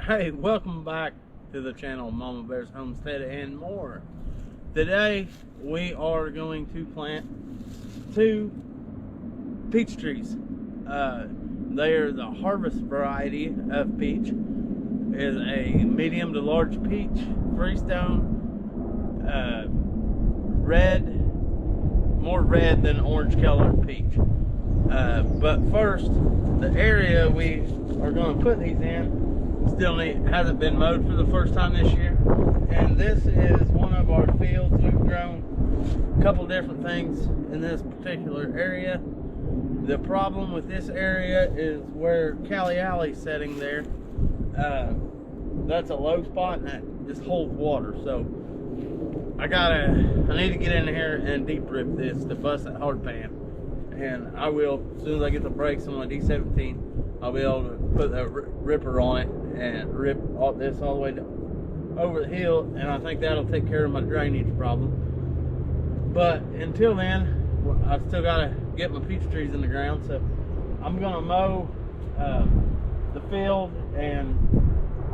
Hey, welcome back to the channel Mama Bear's Homestead and more. Today we are going to plant 2 peach trees. They are the harvest variety of peach. It is a medium to large peach, freestone, red, more red than orange colored peach. But first, the area we are going to put these in still hasn't been mowed for the first time this year, and this is one of our fields. We've grown a couple different things in this particular area. The problem with this area is where Cali Alley's setting there. That's a low spot and that just holds water, so I need to get in here and deep rip this to bust that hard pan, and I will as soon as I get the brakes on my D17. I'll be able to put that ripper on it and rip all this all the way over the hill, and I think that'll take care of my drainage problem. But until then, I still gotta get my peach trees in the ground, so I'm gonna mow the field and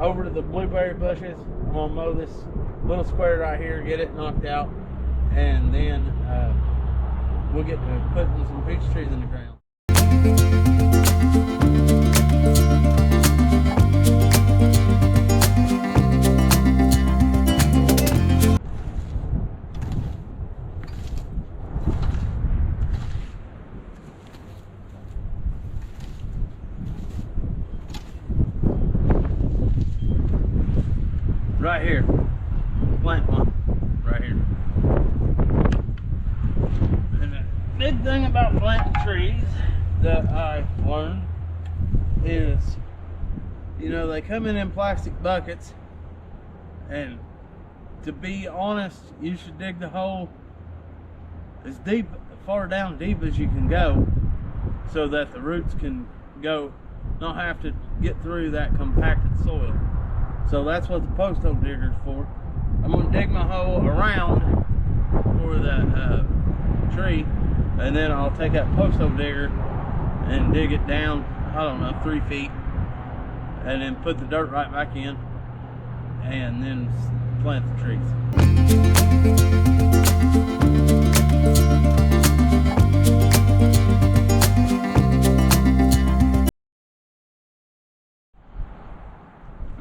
over to the blueberry bushes. I'm gonna mow this little square right here, get it knocked out, and then we'll get to putting some peach trees in the ground. Right here, plant one, right here. And the big thing about planting trees that I learned is, you know, they come in plastic buckets, and to be honest, you should dig the hole as far down deep as you can go, so that the roots can go, not have to get through that compacted soil. So that's what the post hole digger is for. I'm going to dig my hole around for the tree, and then I'll take that post hole digger and dig it down, I don't know, 3 feet, and then put the dirt right back in, and then plant the trees.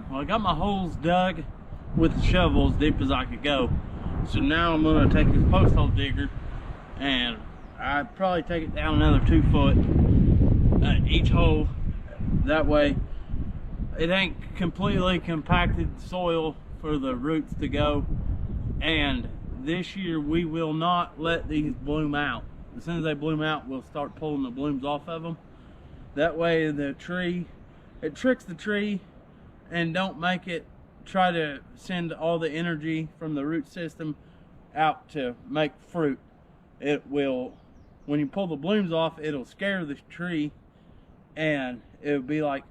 Well, I got my holes dug with the shovel as deep as I could go. So now I'm going to take this post hole digger and I'd probably take it down another 2 foot each hole. That way it ain't completely compacted soil for the roots to go. And this year we will not let these bloom out. As soon as they bloom out, we'll start pulling the blooms off of them. That way the tree, it tricks the tree and don't make it try to send all the energy from the root system out to make fruit. It will, when you pull the blooms off, it'll scare the tree and it'll be like,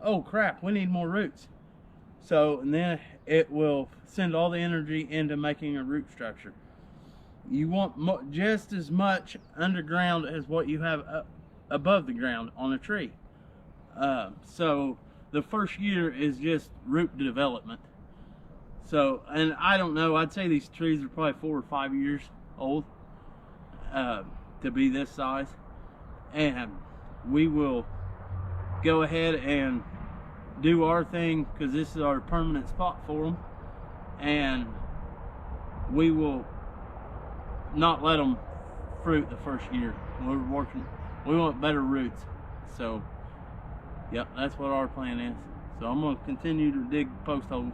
oh crap, we need more roots. So, and then it will send all the energy into making a root structure. You want just as much underground as what you have up above the ground on a tree. So the first year is just root development. So, and I don't know, I'd say these trees are probably 4 or 5 years old to be this size. And we will go ahead and do our thing, because this is our permanent spot for them, and we will not let them fruit the first year. We want better roots. So yep, that's what our plan is. So I'm going to continue to dig post holes,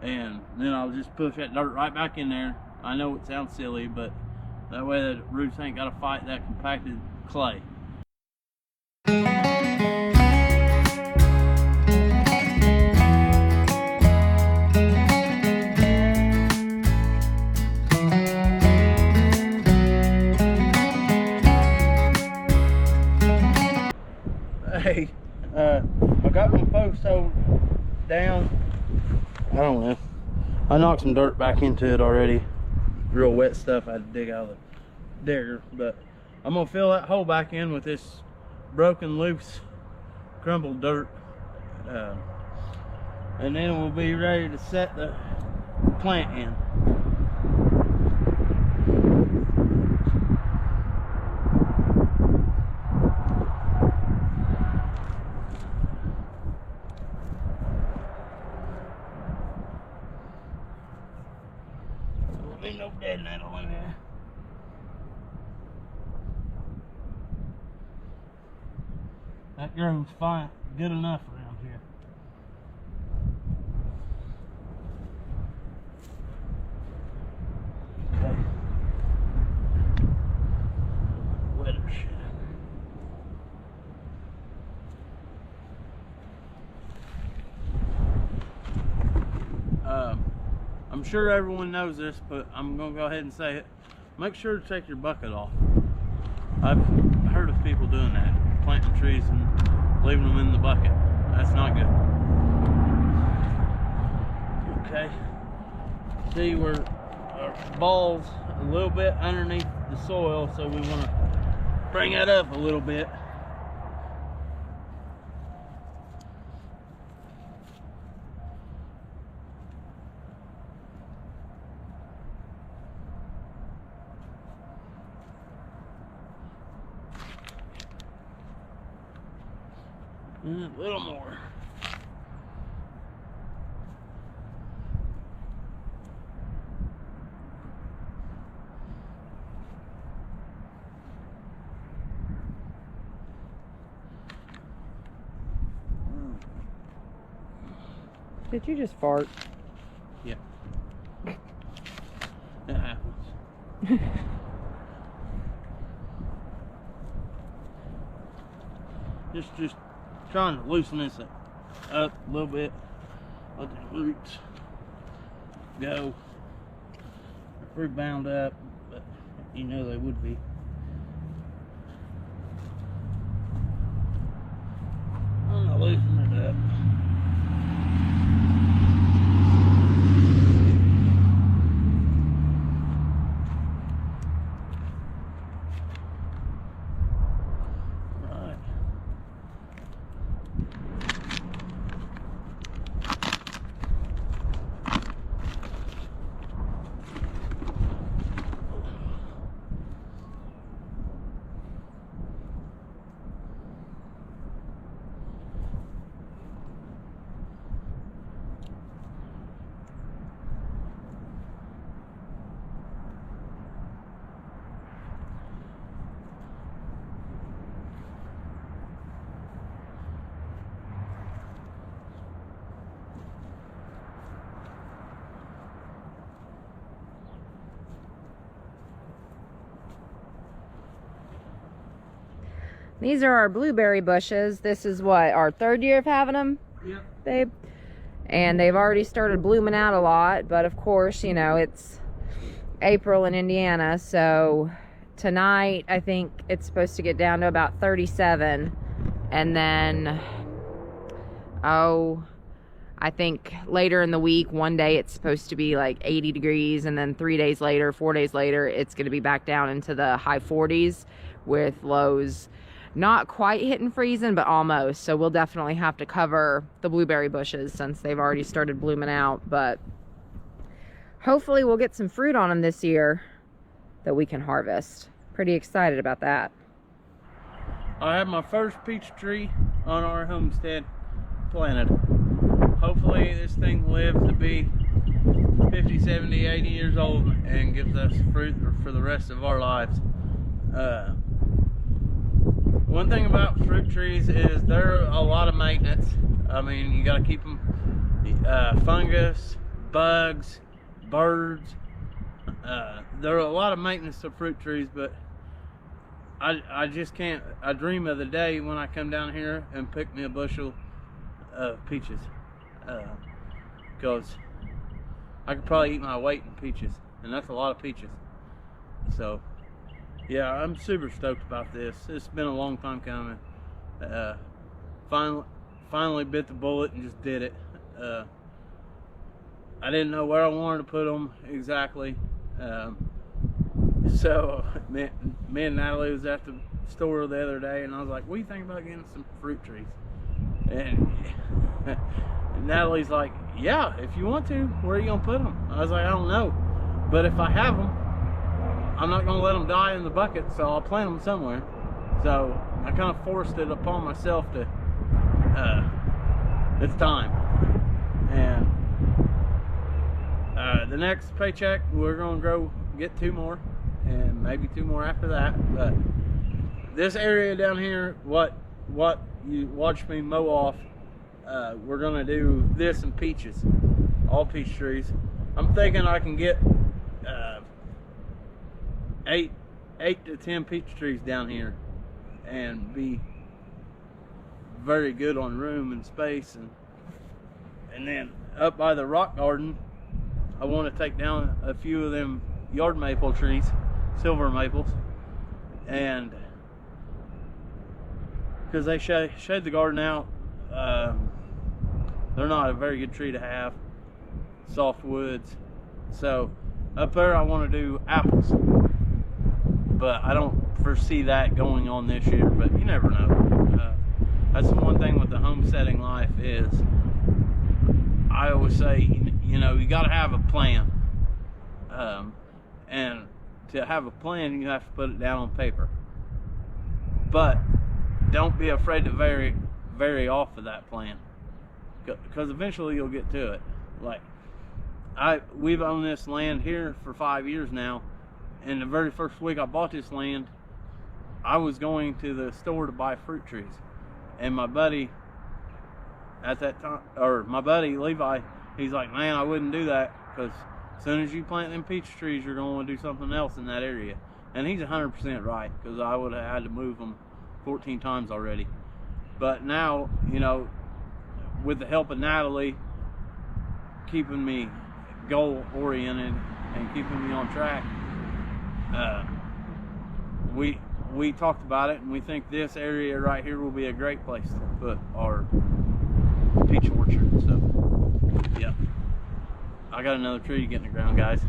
and then I'll just push that dirt right back in there. I know it sounds silly, but that way the roots ain't got to fight that compacted clay. Hey, I got my post hole down. I don't know. I knocked some dirt back into it already. Real wet stuff I had to dig out of the digger, but I'm gonna fill that hole back in with this broken, loose, crumbled dirt. and then we'll be ready to set the plant in. There'll be no dead nettle in there. That grows fine, good enough around here. Okay. Wetter shit. I'm sure everyone knows this, but I'm gonna go ahead and say it. Make sure to take your bucket off. I've heard of people doing that, planting trees and leaving them in the bucket. That's not good. Okay. See, where our ball's a little bit underneath the soil, so we want to bring that up a little bit. And a little more. Did you just fart? Yeah. It happens. Just trying to loosen this up a little bit. Let the roots go. They're pretty bound up, but you know they would be. I'm gonna loosen it up. These are our blueberry bushes. This is what, our third year of having them? Yep. Babe? And they've already started blooming out a lot, but of course, you know, it's April in Indiana, so tonight I think it's supposed to get down to about 37, and then I think later in the week, one day it's supposed to be like 80 degrees, and then 3 days later, 4 days later, it's going to be back down into the high 40s with lows not quite hitting freezing, but almost. So we'll definitely have to cover the blueberry bushes since they've already started blooming out, but hopefully we'll get some fruit on them this year that we can harvest. Pretty excited about that. I have my first peach tree on our homestead planted. Hopefully this thing lives to be 50, 70, 80 years old and gives us fruit for the rest of our lives. One thing about fruit trees is they're a lot of maintenance. I mean, you got to keep them fungus, bugs, birds. There are a lot of maintenance to fruit trees, but I just can't. I dream of the day when I come down here and pick me a bushel of peaches, because I could probably eat my weight in peaches, and that's a lot of peaches. So yeah, I'm super stoked about this. It's been a long time coming. Finally bit the bullet and just did it. I didn't know where I wanted to put them exactly. So me and Natalie was at the store the other day, and I was like, what do you think about getting some fruit trees? And Natalie's like, yeah, if you want to, where are you gonna put them? I was like, I don't know, but if I have them, I'm not gonna let them die in the bucket, so I'll plant them somewhere. So I kind of forced it upon myself to, it's time. And the next paycheck, we're gonna go get 2 more, and maybe 2 more after that. But this area down here, what you watch me mow off, we're gonna do this and peaches, all peach trees. I'm thinking I can get 8 to 10 peach trees down here and be very good on room and space. And then up by the rock garden, I want to take down a few of them yard maple trees, silver maples, and because they shade the garden out, they're not a very good tree to have, soft woods. So up there I want to do apples, but I don't foresee that going on this year, but you never know. That's the one thing with the homesteading life is, I always say, you know, you got to have a plan, and to have a plan you have to put it down on paper, but don't be afraid to vary off of that plan, because eventually you'll get to it. Like we've owned this land here for 5 years now, and the very first week I bought this land, I was going to the store to buy fruit trees, and my buddy at that time, or my buddy Levi, he's like, man, I wouldn't do that, because as soon as you plant them peach trees, you're going to want to do something else in that area. And he's 100% right, because I would have had to move them 14 times already. But now, you know, with the help of Natalie keeping me goal oriented and keeping me on track, we talked about it, and we think this area right here will be a great place to put our peach orchard. So yeah, I got another tree to get in the ground, guys.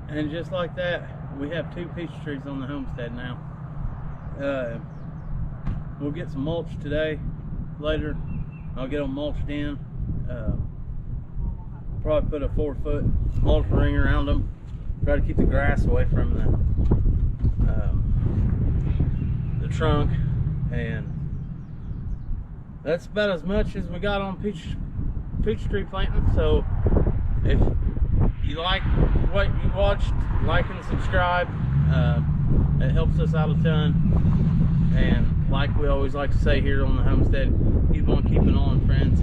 And just like that, we have 2 peach trees on the homestead now. We'll get some mulch today. Later I'll get them mulched in. Probably put a 4-foot mulch ring around them. Try to keep the grass away from the trunk. And that's about as much as we got on peach tree planting. So if you like what you watched, like and subscribe. It helps us out a ton. And like we always like to say here on the homestead, keep on keeping on, friends.